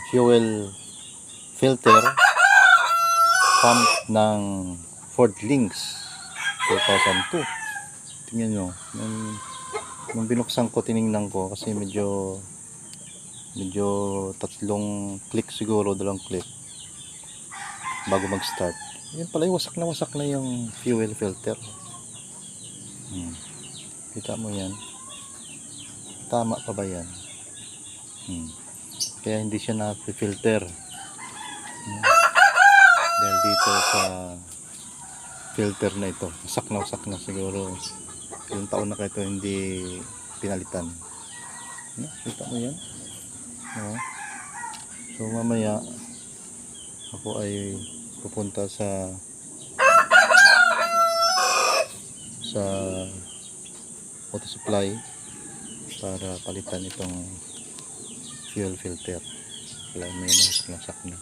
fuel filter pump ng Ford Links 2002. Tingnan nyo, nung binuksan ko, tiningnan ko kasi medyo tatlong click siguro, dalawang click bago mag start. Yan pala, wasak na yung fuel filter. Kita mo yan, tama pa ba yan? Kaya hindi siya na-filter dahil dito sa filter na ito. Wasak na siguro ilang taon na kayo hindi pinalitan. Kita mo yan? So mamaya ako ay pupunta sa auto supply para palitan itong fuel filter. Wala, may nasak na.